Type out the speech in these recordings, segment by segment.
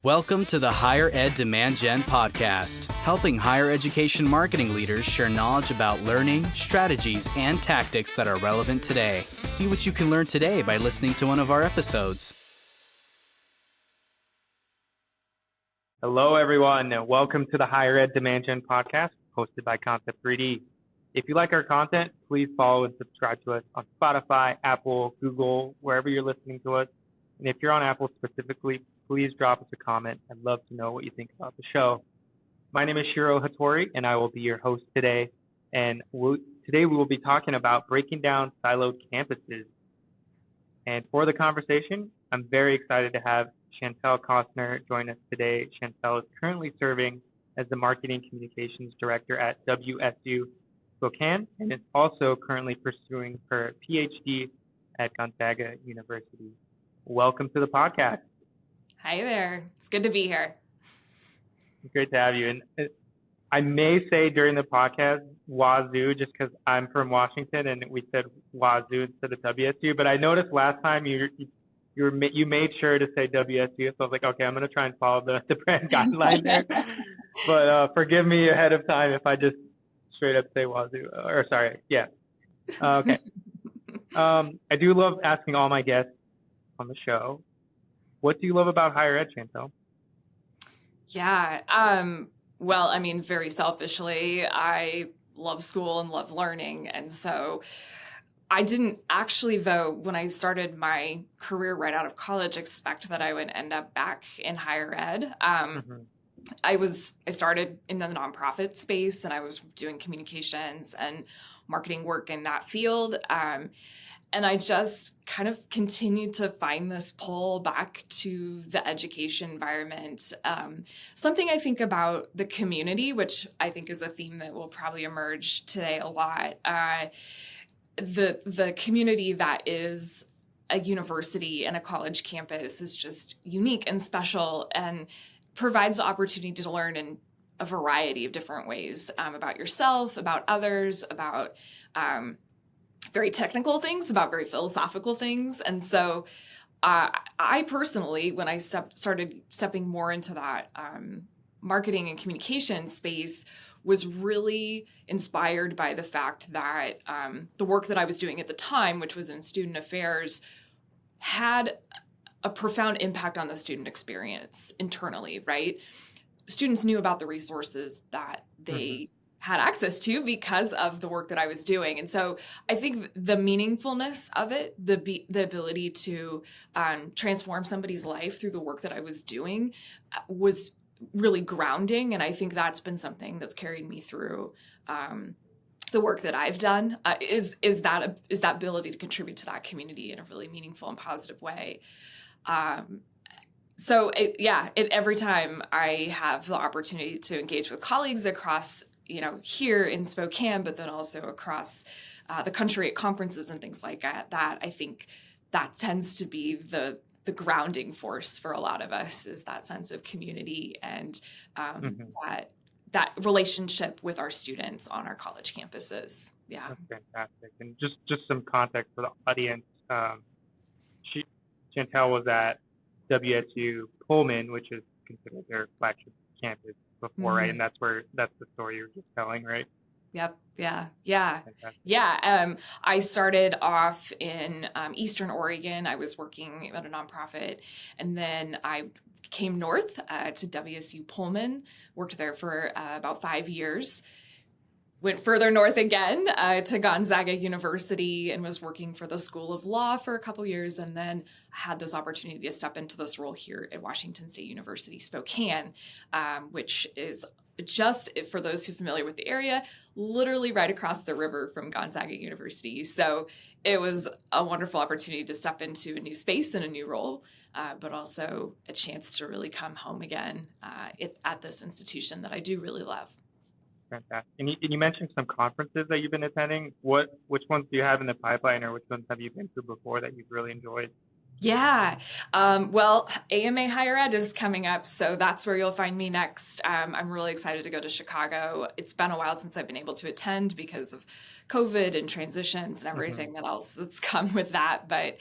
Welcome to the Higher Ed Demand Gen podcast, helping higher education marketing leaders share knowledge about learning, strategies, and tactics that are relevant today. See what you can learn today by listening to one of our episodes. Hello, everyone, and welcome to the Higher Ed Demand Gen podcast hosted by Concept 3D. If you like our content, please follow and subscribe to us on Spotify, Apple, Google, wherever you're listening to us. And if you're on Apple specifically, please drop us a comment. I'd love to know what you think about the show. My name is Shiro Hattori, and I will be your host today. And today we will be talking about breaking down siloed campuses. And for the conversation, I'm very excited to have Chantell Cosner join us today. Chantell is currently serving as the Marketing Communications Director at WSU Spokane and is also currently pursuing her PhD at Gonzaga University. Welcome to the podcast. Hi there. It's good to be here. Great to have you. And I may say during the podcast Wazoo just because I'm from Washington and we said Wazoo instead of WSU. But I noticed last time you made sure to say WSU, so I was like, okay, I'm going to try and follow the brand guideline there. But forgive me ahead of time if I just straight up say Wazoo. Okay. I do love asking all my guests on the show, what do you love about higher ed, Chantell? Yeah. Well, I mean, very selfishly, I love school and love learning. And so I didn't actually, though, when I started my career right out of college, expect that I would end up back in higher ed. I started in the nonprofit space and I was doing communications and marketing work in that field. And I just kind of continued to find this pull back to the education environment. Something I think about the community, which I think is a theme that will probably emerge today a lot. The community that is a university and a college campus is just unique and special and provides the opportunity to learn in a variety of different ways about yourself, about others, about very technical things, about very philosophical things. And so I personally, when I started stepping more into that marketing and communication space, was really inspired by the fact that the work that I was doing at the time, which was in student affairs, had a profound impact on the student experience internally, right? Students knew about the resources that they had access to because of the work that I was doing. And so I think the meaningfulness of it, the ability to transform somebody's life through the work that I was doing was really grounding. And I think that's been something that's carried me through the work that I've done, is that ability to contribute to that community in a really meaningful and positive way. Every time I have the opportunity to engage with colleagues across here in Spokane, but then also across the country at conferences and things like that, I think that tends to be the grounding force for a lot of us, is that sense of community and that relationship with our students on our college campuses. Yeah. That's fantastic. And just some context for the audience. Chantell was at WSU Pullman, which is considered their flagship campus before, right? And that's the story you were just telling, right? Yep. Yeah. I started off in Eastern Oregon. I was working at a nonprofit, and then I came north to WSU Pullman, worked there for about 5 years. Went further north again to Gonzaga University and was working for the School of Law for a couple years, and then had this opportunity to step into this role here at Washington State University, Spokane, which is just, for those who are familiar with the area, literally right across the river from Gonzaga University. So it was a wonderful opportunity to step into a new space and a new role, but also a chance to really come home again at this institution that I do really love. Fantastic. And you mentioned some conferences that you've been attending. Which ones do you have in the pipeline, or which ones have you been to before that you've really enjoyed? Yeah. Well, AMA Higher Ed is coming up, so that's where you'll find me next. I'm really excited to go to Chicago. It's been a while since I've been able to attend because of COVID and transitions and everything that else that's come with that. But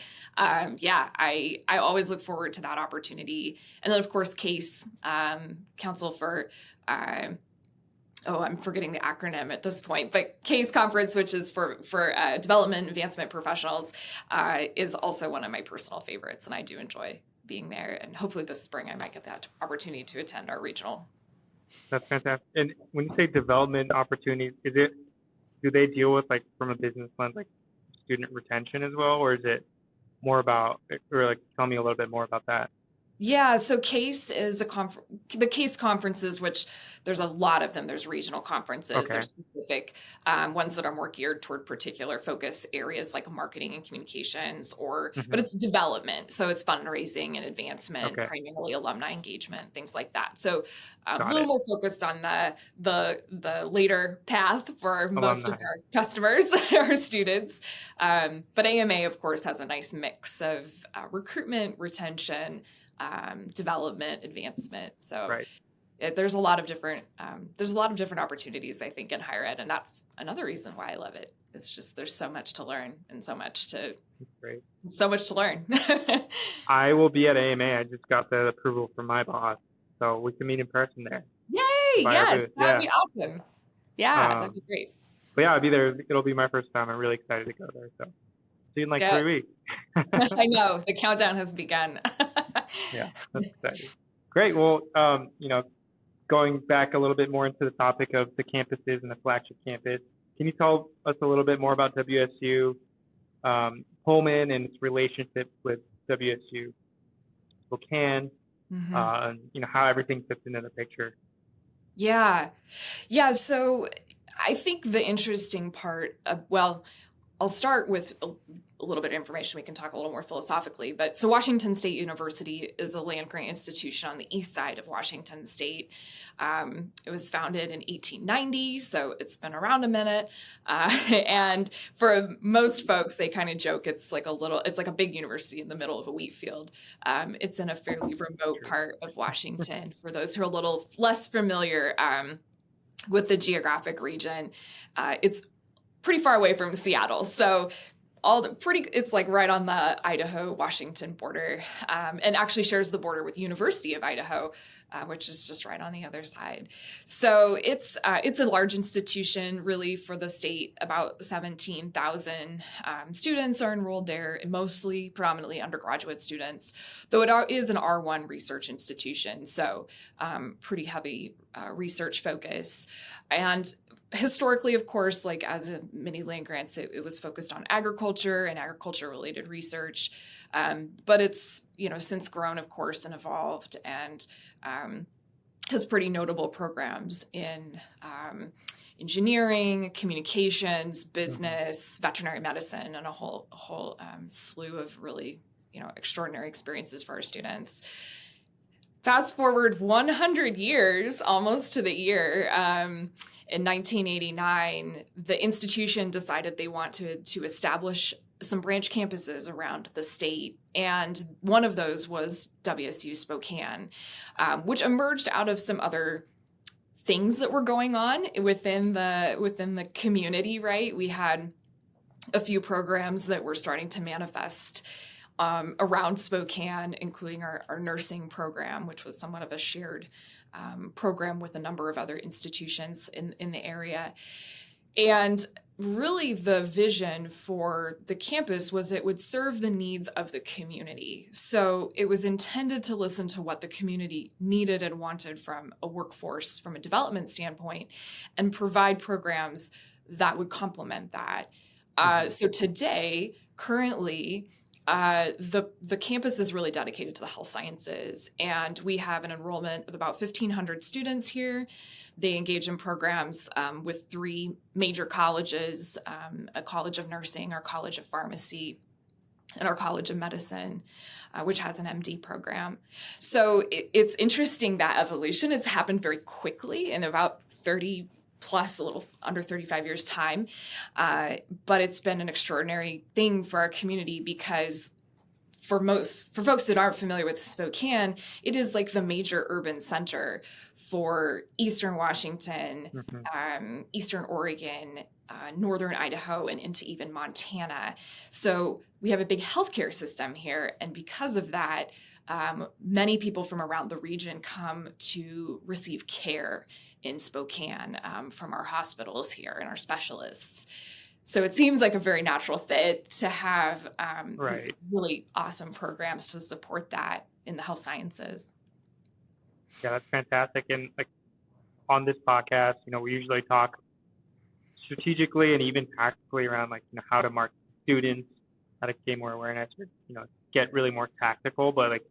yeah, I always look forward to that opportunity. And then, of course, CASE, Council for I'm forgetting the acronym at this point, but CASE conference, which is for development advancement professionals, is also one of my personal favorites, and I do enjoy being there. And hopefully this spring I might get that opportunity to attend our regional. That's fantastic. And when you say development opportunities, do they deal with, like, from a business lens, like student retention as well, or is it more about, or like tell me a little bit more about that? Yeah, so CASE is the CASE conferences, which there's a lot of them. There's regional conferences, Okay. there's specific ones that are more geared toward particular focus areas like marketing and communications, but hmm it's development. So it's fundraising and advancement, Okay. primarily alumni engagement, things like that. So a Got little it. more focused on the later path for most of Alumni. our customers, our students. But AMA, of course, has a nice mix of recruitment, retention, development, advancement. So Right. there's a lot of different opportunities, I think, in higher ed, and that's another reason why I love it. It's just there's so much to learn and Great. so much to learn. I will be at AMA. I just got the approval from my boss, so we can meet in person there Yay! by our Yes, booth. that would Yeah. be awesome. Yeah, that'd Um, be great. but yeah, I'll be there. It'll be my first time. I'm really excited to go there. So see you in like Good. 3 weeks. I know the countdown has begun. Yeah, that's exciting. Great. Well, going back a little bit more into the topic of the campuses and the flagship campus, can you tell us a little bit more about WSU Pullman and its relationship with WSU Spokane, Mhm. and how everything fits into the picture? Yeah. Yeah. So I think the interesting part, I'll start with a little bit of information. We can talk a little more philosophically. But so Washington State University is a land grant institution on the east side of Washington State. It was founded in 1890, so it's been around a minute. And for most folks, they kind of joke it's like a big university in the middle of a wheat field. It's in a fairly remote True. part of Washington. For those who are a little less familiar with the geographic region, it's pretty far away from Seattle. So it's like right on the Idaho-Washington border, and actually shares the border with University of Idaho, which is just right on the other side. So it's a large institution, really, for the state. About 17,000 students are enrolled there, and predominantly undergraduate students, though it is an R1 research institution, so pretty heavy research focus. And historically, of course, like as in many land grants, it was focused on agriculture and agriculture-related research. But it's, since grown, of course, and evolved, and has pretty notable programs in engineering, communications, hmm business, veterinary medicine, and a whole slew of really, extraordinary experiences for our students. Fast forward 100 years, almost to the year, in 1989, the institution decided they wanted to establish some branch campuses around the state. And one of those was WSU Spokane, which emerged out of some other things that were going on within the community, right? We had a few programs that were starting to manifest around Spokane, including our nursing program, which was somewhat of a shared program with a number of other institutions in the area. And really the vision for the campus was it would serve the needs of the community. So it was intended to listen to what the community needed and wanted from a workforce, from a development standpoint, and provide programs that would complement that. hmm So today, currently, the campus is really dedicated to the health sciences, and we have an enrollment of about 1,500 students here. They engage in programs with three major colleges, a College of Nursing, our College of Pharmacy, and our College of Medicine, which has an MD program. So it's interesting that evolution has happened very quickly in about 30 plus, a little under 35 years time. But it's been an extraordinary thing for our community because for folks that aren't familiar with Spokane, it is like the major urban center for Eastern Washington, Eastern Oregon, Northern Idaho, and into even Montana. So we have a big healthcare system here. And because of that, many people from around the region come to receive care in Spokane from our hospitals here and our specialists. So it seems like a very natural fit to have these really awesome programs to support that in the health sciences. Yeah, that's fantastic. And like on this podcast, we usually talk strategically and even tactically around like, how to market students, how to gain more awareness, or, get really more tactical. But like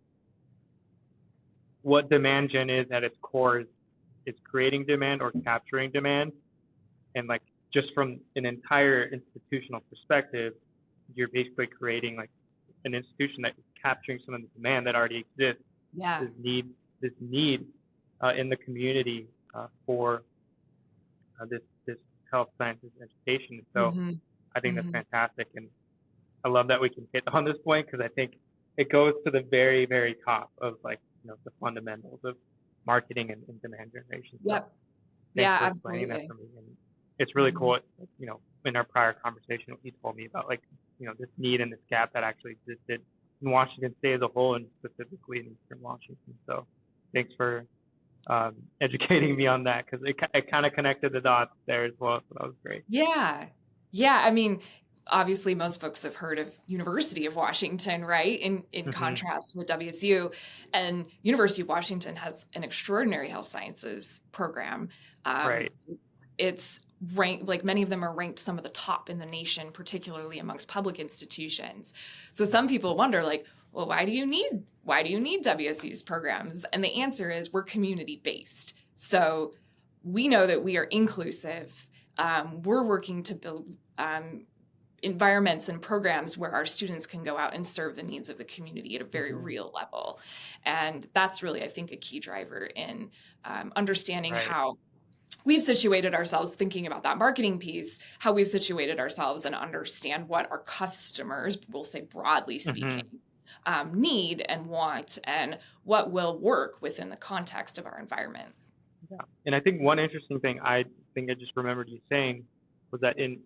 what demand gen is at its core is creating demand or capturing demand. And like just from an entire institutional perspective, you're basically creating like an institution that is capturing some of the demand that already exists. Yeah. This need in the community for this health sciences education. So I think that's fantastic, and I love that we can hit on this point because I think it goes to the very, very top of like the fundamentals of marketing and demand generation. So Yep. thanks for Absolutely. explaining that for me. And it's really cool. In our prior conversation, he told me about like this need and this gap that actually existed in Washington State as a whole, and specifically in Eastern Washington. So thanks for educating me on that, because it kind of connected the dots there as well. So that was great. Yeah. I mean, obviously, most folks have heard of University of Washington, right? In contrast with WSU, and University of Washington has an extraordinary health sciences program. It's ranked, like many of them are ranked some of the top in the nation, particularly amongst public institutions. So some people wonder, like, well, why do you need WSU's programs? And the answer is we're community based. So we know that we are inclusive. We're working to build environments and programs where our students can go out and serve the needs of the community at a very real level. And that's really, I think, a key driver in understanding how we've situated ourselves, thinking about that marketing piece, how we've situated ourselves and understand what our customers, we'll say broadly speaking, need and want, and what will work within the context of our environment. Yeah. And I think one interesting thing I just remembered you saying was that in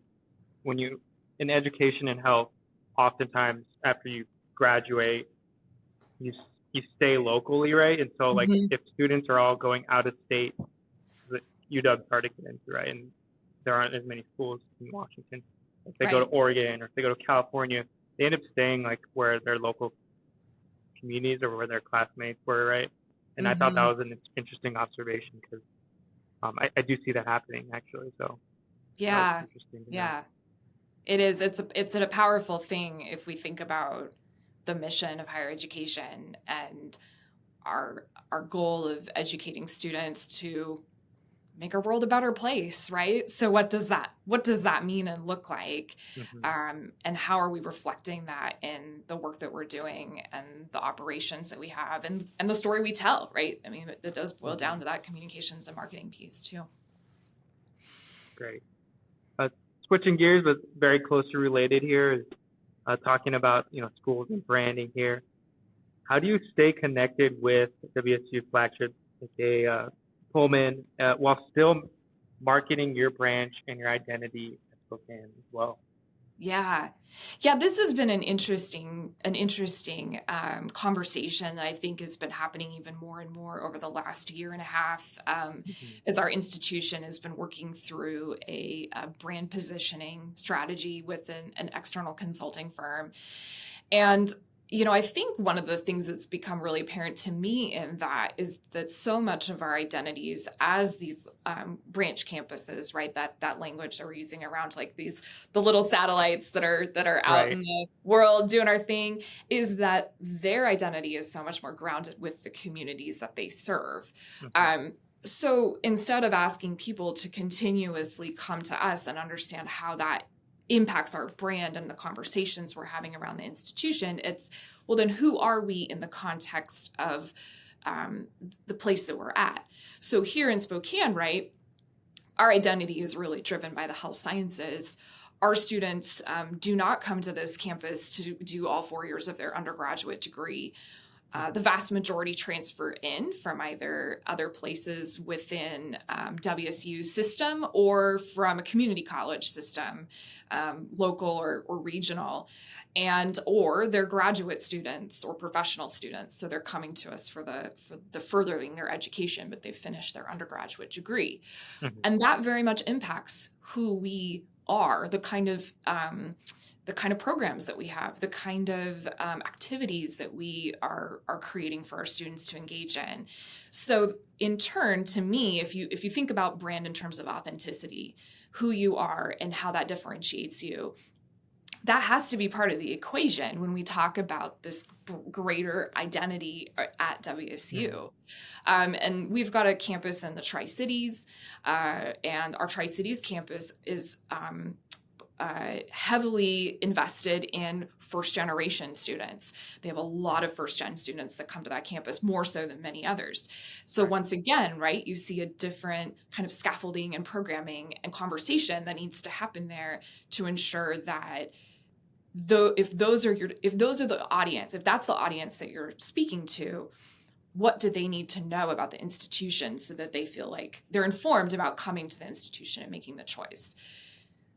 education and health, oftentimes after you graduate, you stay locally, right? And so like if students are all going out of state, that UW's hard to get into, right? And there aren't as many schools in Washington. If they go to Oregon or if they go to California, they end up staying like where their local communities or where their classmates were, right? And I thought that was an interesting observation, because I do see that happening actually. So yeah, interesting to know. It is. It's a powerful thing if we think about the mission of higher education and our goal of educating students to make our world a better place, right? So what does that mean and look like? And how are we reflecting that in the work that we're doing and the operations that we have and the story we tell, right? I mean, it does boil down to that communications and marketing piece too. Great. Switching gears, but very closely related here, is talking about schools and branding here. How do you stay connected with WSU flagship, aka Pullman, while still marketing your branch and your identity at Spokane as well? Yeah. This has been an interesting conversation that I think has been happening even more and more over the last year and a half, as our institution has been working through a brand positioning strategy with an external consulting firm. And I think one of the things that's become really apparent to me in that is that so much of our identities as these branch campuses, right, that language that we're using around like the little satellites that are out in the world doing our thing, is that their identity is so much more grounded with the communities that they serve. So instead of asking people to continuously come to us and understand how that impacts our brand and the conversations we're having around the institution, it's, well, then who are we in the context of the place that we're at? So here in Spokane, right, our identity is really driven by the health sciences. our students do not come to this campus to do all 4 years of their undergraduate degree. The vast majority transfer in from either other places within WSU's system or from a community college system, local or regional, or they're graduate students or professional students. So they're coming to us for the furthering their education, but they've finished their undergraduate degree. Mhm. And that very much impacts who we are, the kind of programs that we have, the kind of activities that we are creating for our students to engage in. So in turn, to me, if you think about brand in terms of authenticity, who you are and how that differentiates you, that has to be part of the equation when we talk about this greater identity at WSU. And we've got a campus in the Tri-Cities, and our Tri-Cities campus is heavily invested in first-generation students. They have a lot of first-gen students that come to that campus, more so than many others. So once again, right, you see a different kind of scaffolding and programming and conversation that needs to happen there to ensure that if that's the audience that you're speaking to, what do they need to know about the institution so that they feel like they're informed about coming to the institution and making the choice?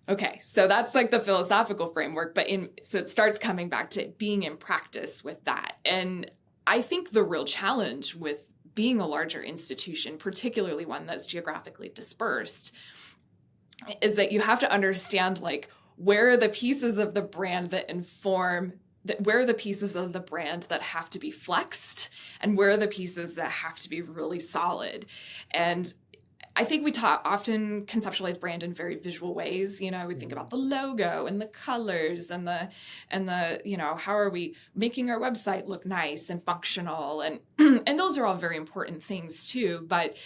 Okay, so that's like the philosophical framework, so it starts coming back to being in practice with that. And I think the real challenge with being a larger institution, particularly one that's geographically dispersed, is that you have to understand like where are the pieces of the brand that inform where are the pieces of the brand that have to be flexed and where are the pieces that have to be really solid. And I think we often conceptualize brand in very visual ways. You know, we think about the logo and the colors and the how are we making our website look nice and functional, and and those are all very important things too. But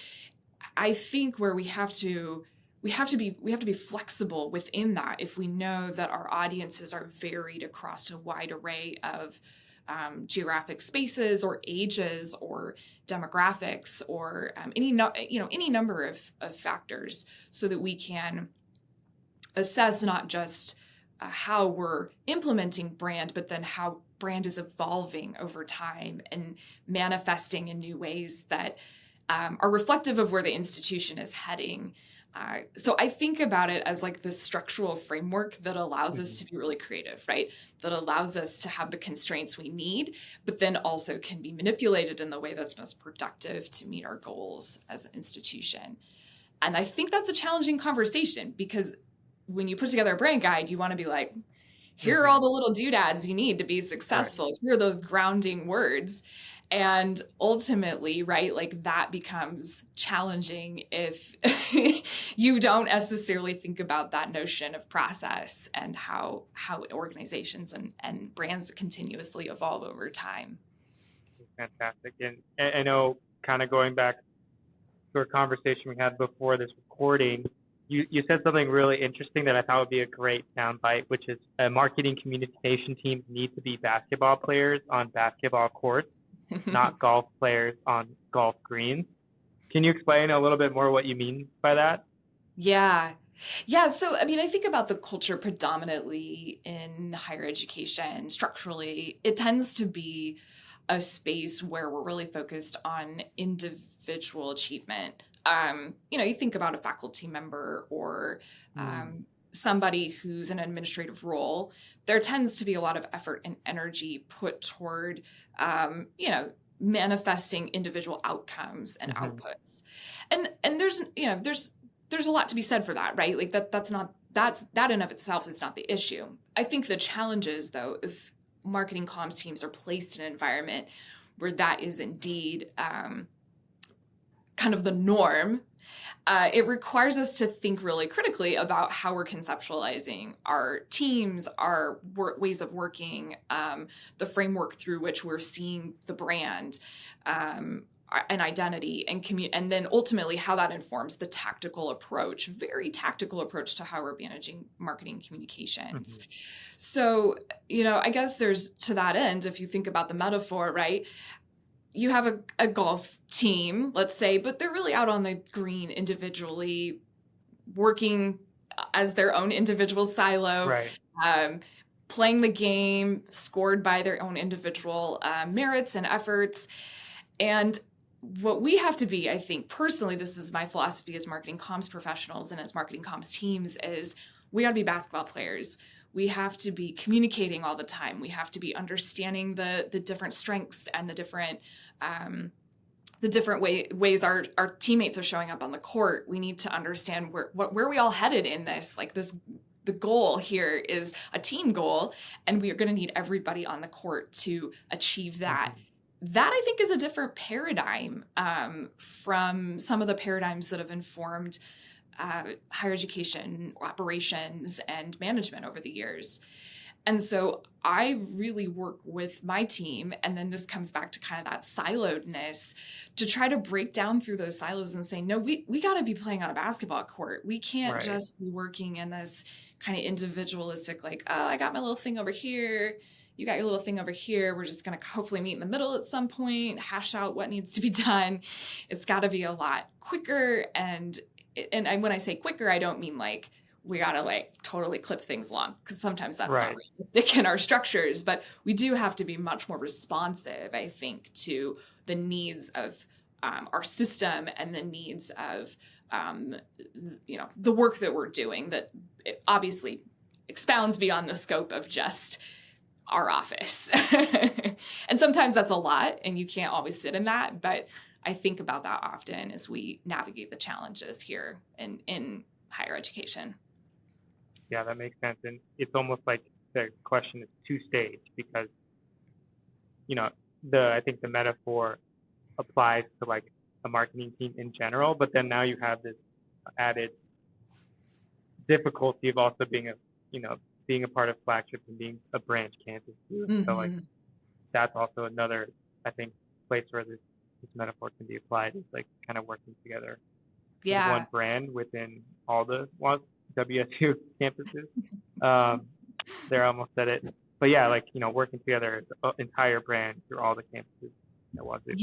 I think where we have to be flexible within that if we know that our audiences are varied across a wide array of geographic spaces or ages or demographics or any number of factors, so that we can assess not just how we're implementing brand, but then how brand is evolving over time and manifesting in new ways that are reflective of where the institution is heading. So I think about it as like this structural framework that allows us to be really creative, right? That allows us to have the constraints we need, but then also can be manipulated in the way that's most productive to meet our goals as an institution. And I think that's a challenging conversation, because when you put together a brand guide, you want to be like, here are all the little doodads you need to be successful. Right. Here are those grounding words. And ultimately, right, like that becomes challenging if you don't necessarily think about that notion of process and how organizations and brands continuously evolve over time. Fantastic. And I know, kind of going back to our conversation we had before this recording, you said something really interesting that I thought would be a great soundbite, which is marketing communication teams need to be basketball players on basketball courts, not golf players on golf greens. Can you explain a little bit more what you mean by that? Yeah. So, I mean, I think about the culture predominantly in higher education. Structurally, it tends to be a space where we're really focused on individual achievement. You think about a faculty member or somebody who's in an administrative role. There tends to be a lot of effort and energy put toward, manifesting individual outcomes and outputs. And there's a lot to be said for that, right? Like that in of itself is not the issue. I think the challenge is, though, if marketing comms teams are placed in an environment where that is indeed kind of the norm, it requires us to think really critically about how we're conceptualizing our teams, our ways of working, the framework through which we're seeing the brand and identity and then ultimately how that informs the very tactical approach to how we're managing marketing communications. So, I guess there's, to that end, if you think about the metaphor, right? You have a golf team, let's say, but they're really out on the green individually, working as their own individual silo, Right. playing the game scored by their own individual merits and efforts. And what we have to be, I think personally, this is my philosophy as marketing comms professionals and as marketing comms teams, is we got to be basketball players. We have to be communicating all the time. We have to be understanding the different strengths and the different ways our teammates are showing up on the court. We need to understand where we all headed in this. Like the goal here is a team goal, and we are going to need everybody on the court to achieve that. Mm-hmm. That, I think, is a different paradigm from some of the paradigms that have informed higher education operations and management over the years. And so I really work with my team, and then this comes back to kind of that siloedness, to try to break down through those silos and say, no, we got to be playing on a basketball court. We can't just be working in this kind of individualistic, like, oh, I got my little thing over here. You got your little thing over here. We're just going to hopefully meet in the middle at some point, hash out what needs to be done. It's got to be a lot quicker. And when I say quicker, I don't mean like we got to like totally clip things along, because sometimes that's not realistic in our structures. But we do have to be much more responsive, I think, to the needs of our system and the needs of the work that we're doing, that it obviously expounds beyond the scope of just our office. And sometimes that's a lot, and you can't always sit in that. But I think about that often as we navigate the challenges here in higher education. Yeah, that makes sense. And it's almost like the question is two-stage, because, I think the metaphor applies to like a marketing team in general, but then now you have this added difficulty of also being a part of flagship and being a branch campus too. Mm-hmm. So like that's also another, I think, place where this metaphor can be applied, is like kind of working together as one brand within all the WSU campuses. There, I almost said it, but yeah, like working together as an entire brand through all the campuses at Wazoo.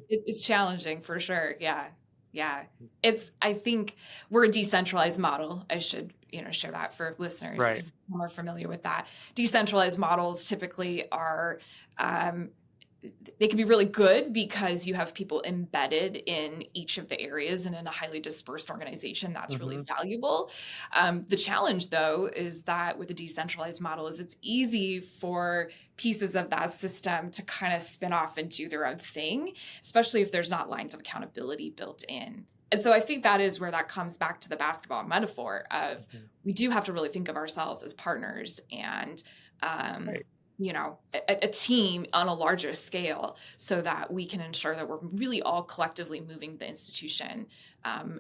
It's challenging for sure. I think we're a decentralized model. I should share that for listeners, because I'm more familiar with that. Decentralized models typically are they can be really good because you have people embedded in each of the areas, and in a highly dispersed organization, that's really valuable. The challenge, though, is that with a decentralized model, is it's easy for pieces of that system to kind of spin off and do their own thing, especially if there's not lines of accountability built in. And so I think that is where that comes back to the basketball metaphor of we do have to really think of ourselves as partners and a team on a larger scale, so that we can ensure that we're really all collectively moving the institution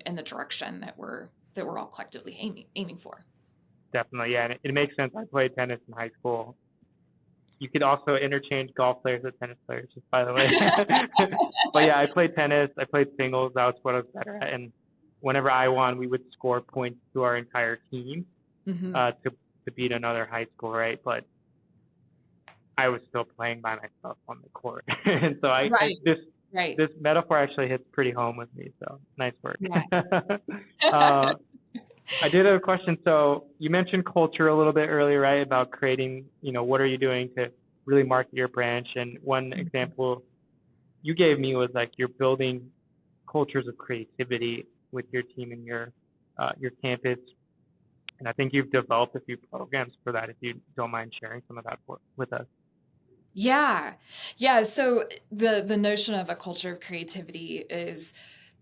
in the direction that we're all collectively aiming for. Definitely, yeah, and it makes sense. I played tennis in high school. You could also interchange golf players with tennis players, just by the way. But yeah, I played tennis. I played singles. That was what I was better at. And whenever I won, we would score points to our entire team to beat another high school, right? But I was still playing by myself on the court. And so this metaphor actually hits pretty home with me. So nice work. Yeah. I did have a question. So you mentioned culture a little bit earlier, right? About creating, what are you doing to really market your branch? And one example you gave me was like you're building cultures of creativity with your team and your campus. And I think you've developed a few programs for that, if you don't mind sharing some of that with us. Yeah. So the notion of a culture of creativity is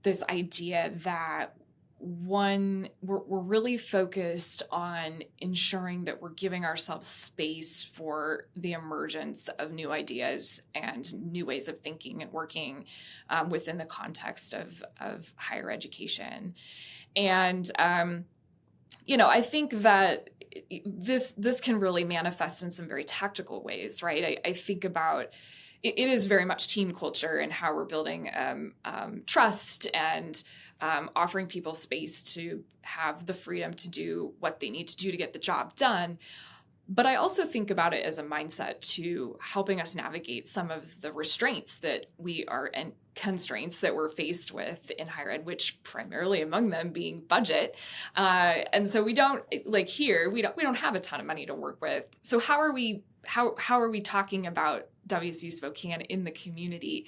this idea that we're really focused on ensuring that we're giving ourselves space for the emergence of new ideas and new ways of thinking and working within the context of higher education. And, I think that this can really manifest in some very tactical ways, right? I think about it is very much team culture and how we're building trust and offering people space to have the freedom to do what they need to do to get the job done. But I also think about it as a mindset to helping us navigate some of the restraints that we are and constraints that we're faced with in higher ed, which primarily among them being budget. And so we don't like here, we don't have a ton of money to work with. So how are we talking about WSU Spokane in the community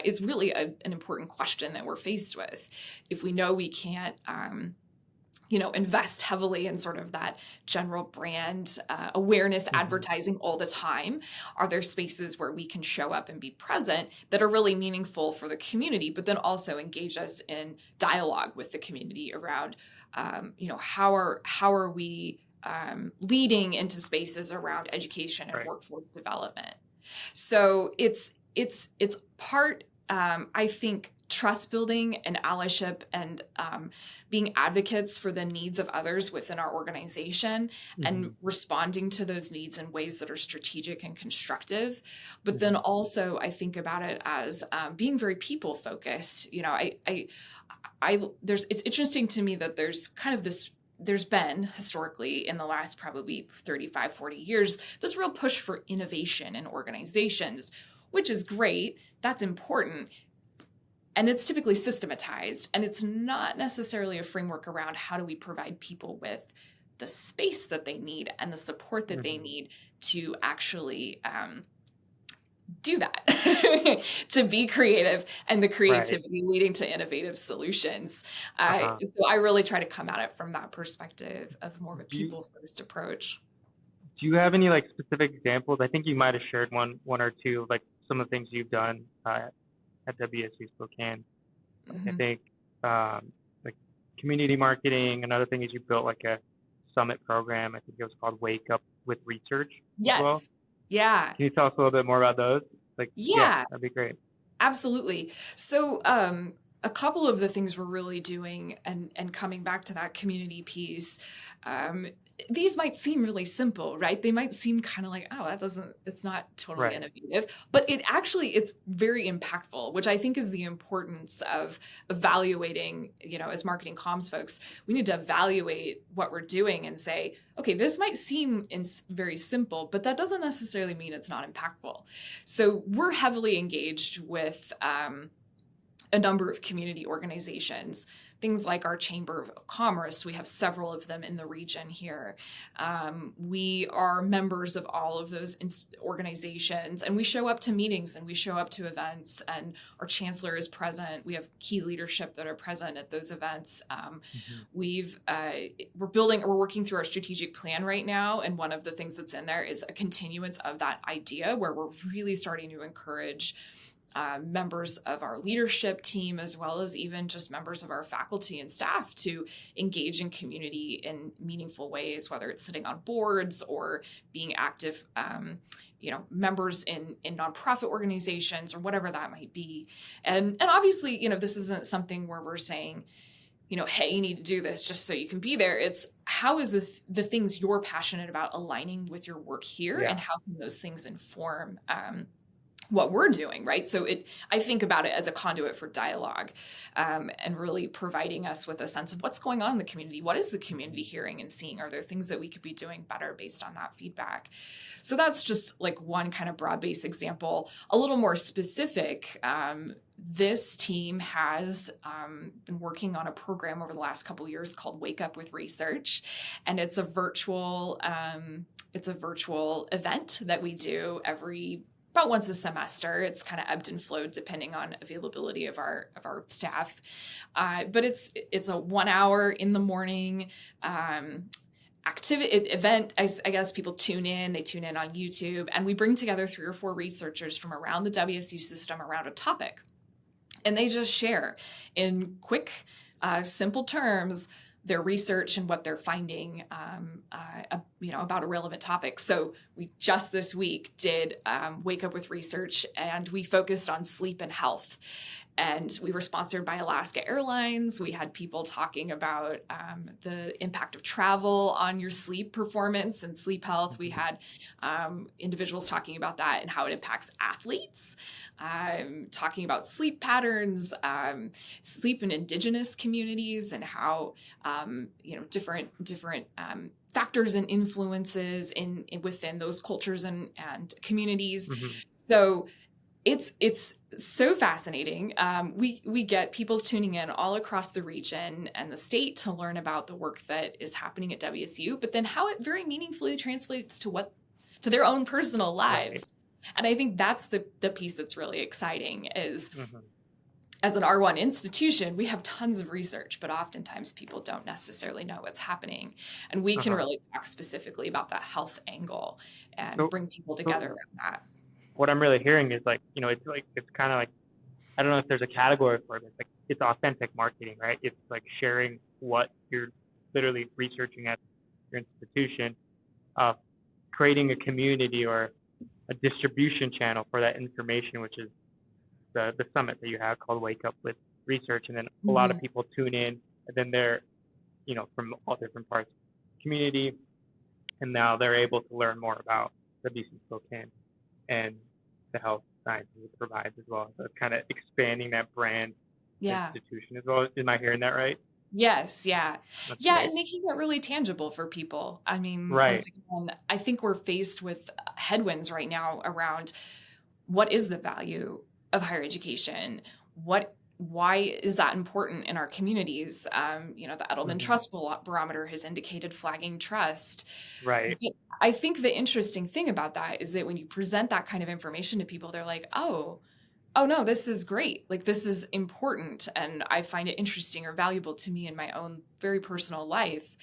is really an important question that we're faced with. If we know we can't invest heavily in sort of that general brand awareness advertising all the time, are there spaces where we can show up and be present that are really meaningful for the community, but then also engage us in dialogue with the community around, how are we leading into spaces around education and workforce development? So it's part, I think, trust building and allyship and being advocates for the needs of others within our organization and responding to those needs in ways that are strategic and constructive. But then also I think about it as being very people focused. It's interesting to me that there's kind of there's been historically in the last probably 35, 40 years, this real push for innovation in organizations, which is great. That's important. And it's typically systematized, and it's not necessarily a framework around how do we provide people with the space that they need and the support that they need to actually do that, to be creative, and the creativity leading to innovative solutions. So I really try to come at it from that perspective of more of a people-first approach. Do you have any like specific examples? I think you might have shared one or two, like some of the things you've done at WSU Spokane. I think like community marketing. Another thing is you built like a summit program. I think it was called Wake Up with Research. Yes. As well. Yeah. Can you tell us a little bit more about those? Yeah, that'd be great. Absolutely. So a couple of the things we're really doing and coming back to that community piece, these might seem really simple, right? They might seem kind of like, it's not totally innovative, but it's very impactful, which I think is the importance of evaluating, as marketing comms folks, we need to evaluate what we're doing and say, okay, this might seem very simple, but that doesn't necessarily mean it's not impactful. So we're heavily engaged with a number of community organizations, things like our Chamber of Commerce. We have several of them in the region here. We are members of all of those organizations, and we show up to meetings and we show up to events, and our chancellor is present. We have key leadership that are present at those events. We're working through our strategic plan right now, and one of the things that's in there is a continuance of that idea where we're really starting to encourage members of our leadership team, as well as even just members of our faculty and staff, to engage in community in meaningful ways, whether it's sitting on boards or being active, members in nonprofit organizations or whatever that might be. And obviously, this isn't something where we're saying, hey, you need to do this just so you can be there. It's how is the things you're passionate about aligning with your work here, and how can those things inform what we're doing, right? So I think about it as a conduit for dialogue, and really providing us with a sense of what's going on in the community. What is the community hearing and seeing? Are there things that we could be doing better based on that feedback? So that's just like one kind of broad-based example. A little more specific, this team has been working on a program over the last couple of years called Wake Up with Research, and it's a virtual event that we do about once a semester. It's kind of ebbed and flowed depending on availability of our staff. But it's a 1 hour in the morning event. I guess people they tune in on YouTube, and we bring together 3 or 4 researchers from around the WSU system around a topic. And they just share in quick, simple terms their research and what they're finding, about a relevant topic. So we just this week did Wake Up with Research, and we focused on sleep and health. And we were sponsored by Alaska Airlines. We had people talking about the impact of travel on your sleep performance and sleep health. We had individuals talking about that and how it impacts athletes, talking about sleep patterns, sleep in indigenous communities, and how different factors and influences within those cultures and communities. Mm-hmm. So it's so fascinating. We get people tuning in all across the region and the state to learn about the work that is happening at WSU, but then how it very meaningfully translates to their own personal lives. Right. And I think that's the piece that's really exciting is, as an R1 institution, we have tons of research, but oftentimes people don't necessarily know what's happening. And we can really talk specifically about that health angle and bring people together around that. What I'm really hearing is it's kind of like, I don't know if there's a category for it. It's authentic marketing, right? It's like sharing what you're literally researching at your institution, creating a community or a distribution channel for that information, which is the summit that you have called Wake Up with Research. And then a lot of people tune in, and then they're, from all different parts of the community, and now they're able to learn more about WC Spokane and the health sciences it provides as well. So it's kind of expanding that brand institution as well. Am I hearing that right? Yes. Yeah. That's yeah. great. And making it really tangible for people. I mean, Right. Once again, I think we're faced with headwinds right now around what is the value of higher education? Why is that important in our communities? The Edelman Trust Barometer has indicated flagging trust. Right. But I think the interesting thing about that is that when you present that kind of information to people, they're like, oh no, this is great. Like, this is important. And I find it interesting or valuable to me in my own very personal life.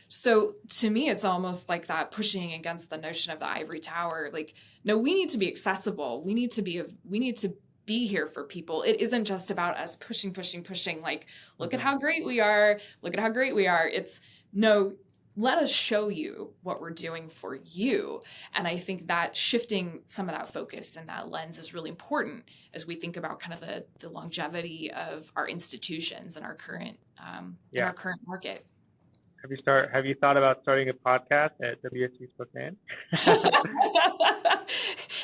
So to me, it's almost like that pushing against the notion of the ivory tower. Like, no, we need to be accessible. We need to be here for people. It isn't just about us pushing. Like, look at how great we are. Look at how great we are. It's no, let us show you what we're doing for you. And I think that shifting some of that focus and that lens is really important as we think about kind of the longevity of our institutions and our current in our current market. Have you thought about starting a podcast at WSU Spokane?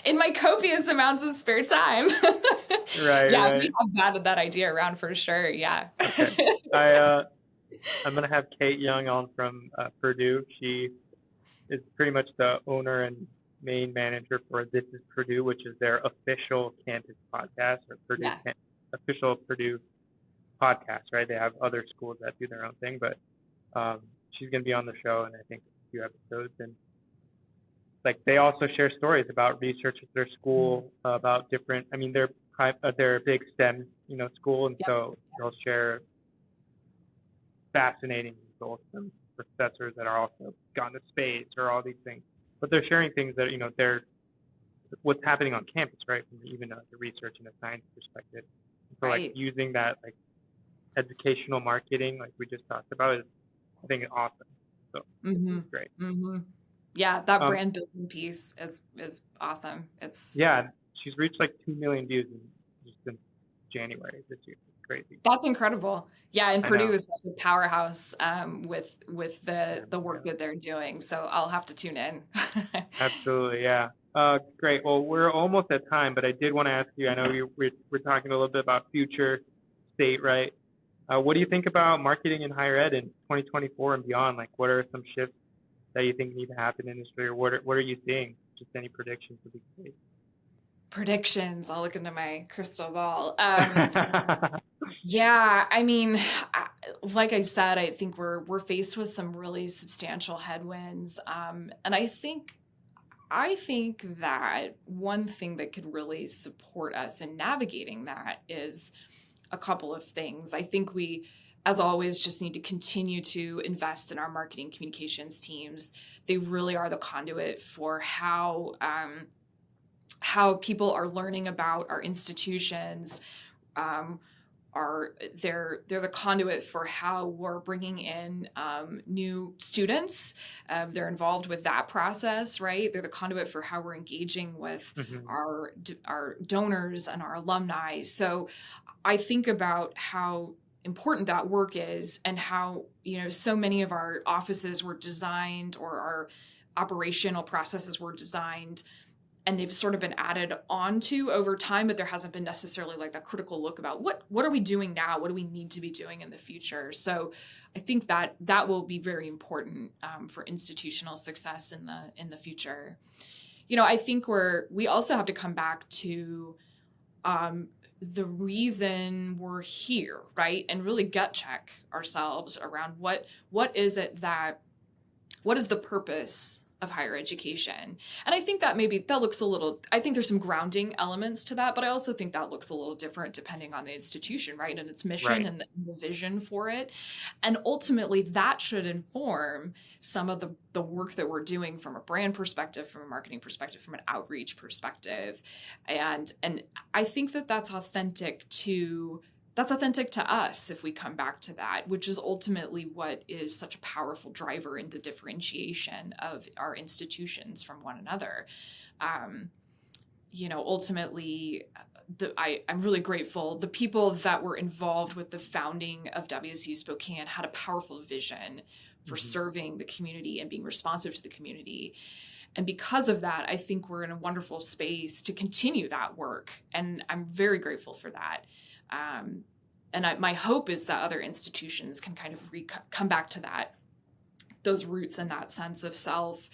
In my copious amounts of spare time. Right. Yeah, we have batted that idea around for sure. Yeah. Okay. I'm going to have Kate Young on from Purdue. She is pretty much the owner and main manager for This is Purdue, which is their official campus podcast, or official Purdue podcast, right? They have other schools that do their own thing, but she's going to be on the show in, I think, a few episodes. And they also share stories about research at their school, about different, they're a big STEM, school. And so they'll share fascinating results from professors that are also gone to space or all these things. But they're sharing things that, they're what's happening on campus, right? From even the research and the science perspective. So using that educational marketing, like we just talked about, is, I think, awesome. So it's great. Yeah, that brand building piece is awesome. She's reached 2 million views just since January this year. It's crazy. That's incredible. Yeah, and Purdue is such a powerhouse with the work that they're doing. So I'll have to tune in. Absolutely, yeah. Great. Well, we're almost at time, but I did want to ask you. I know we're talking a little bit about future state, right? What do you think about marketing in higher ed in 2024 and beyond? What are some shifts that you think need to happen in the industry, or what are you seeing? Just any predictions would be great. Predictions. I'll look into my crystal ball. Yeah, like I said, I think we're faced with some really substantial headwinds, and I think that one thing that could really support us in navigating that is a couple of things. I think we, as always, just need to continue to invest in our marketing communications teams. They really are the conduit for how people are learning about our institutions, they're the conduit for how we're bringing in new students. They're involved with that process, right? They're the conduit for how we're engaging with Hmm. our donors and our alumni. So I think about how important that work is, and how, so many of our offices were designed, or our operational processes were designed, and they've sort of been added onto over time, but there hasn't been necessarily like that critical look about what are we doing now? What do we need to be doing in the future? So I think that will be very important for institutional success in the future. I think we also have to come back to the reason we're here, right? And really gut check ourselves around what is the purpose of higher education. And I think that maybe that looks I think there's some grounding elements to that, but I also think that looks a little different depending on the institution, right? And its mission Right. and the vision for it. And ultimately that should inform some of the work that we're doing from a brand perspective, from a marketing perspective, from an outreach perspective. And I think that's authentic to us if we come back to that, which is ultimately what is such a powerful driver in the differentiation of our institutions from one another. Ultimately, I'm really grateful. The people that were involved with the founding of WSU Spokane had a powerful vision for Hmm. serving the community and being responsive to the community. And because of that, I think we're in a wonderful space to continue that work. And I'm very grateful for that. My hope is that other institutions can kind of come back to those roots and that sense of self,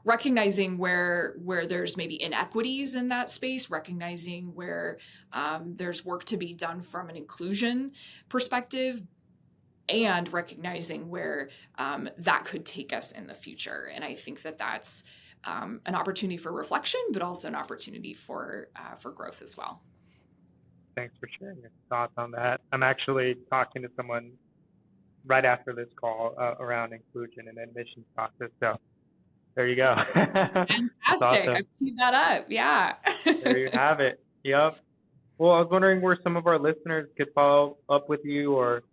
recognizing where there's maybe inequities in that space, recognizing where there's work to be done from an inclusion perspective, and recognizing where that could take us in the future. And I think that's an opportunity for reflection, but also an opportunity for growth as well. Thanks for sharing your thoughts on that. I'm actually talking to someone right after this call around inclusion and admissions process. So there you go. That's Fantastic. awesome. I've teed that up. Yeah. There you have it. Yep. Well, I was wondering where some of our listeners could follow up with you, or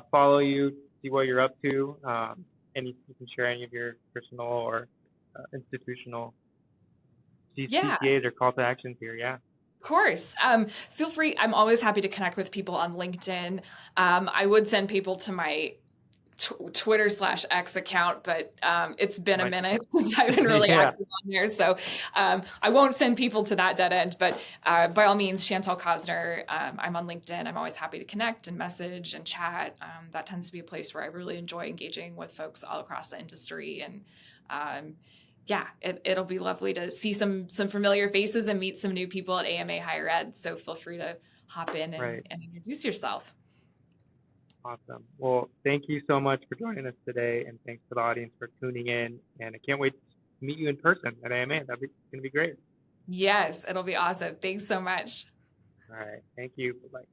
follow you, see what you're up to. You can share any of your personal or institutional Yeah, CTAs or call to actions here. Yeah. of course. Feel free. I'm always happy to connect with people on LinkedIn. I would send people to my Twitter/X account, but it's been a Like, minute since I've been really yeah. active on there. So I won't send people to that dead end, but by all means, Chantell Cosner, I'm on LinkedIn. I'm always happy to connect and message and chat. That tends to be a place where I really enjoy engaging with folks all across the industry. And it'll be lovely to see some familiar faces and meet some new people at AMA Higher Ed. So feel free to hop in Right. and introduce yourself. Awesome. Well, thank you so much for joining us today, and thanks to the audience for tuning in. And I can't wait to meet you in person at AMA. That's going to be great. Yes, it'll be awesome. Thanks so much. All right. Thank you. Bye-bye.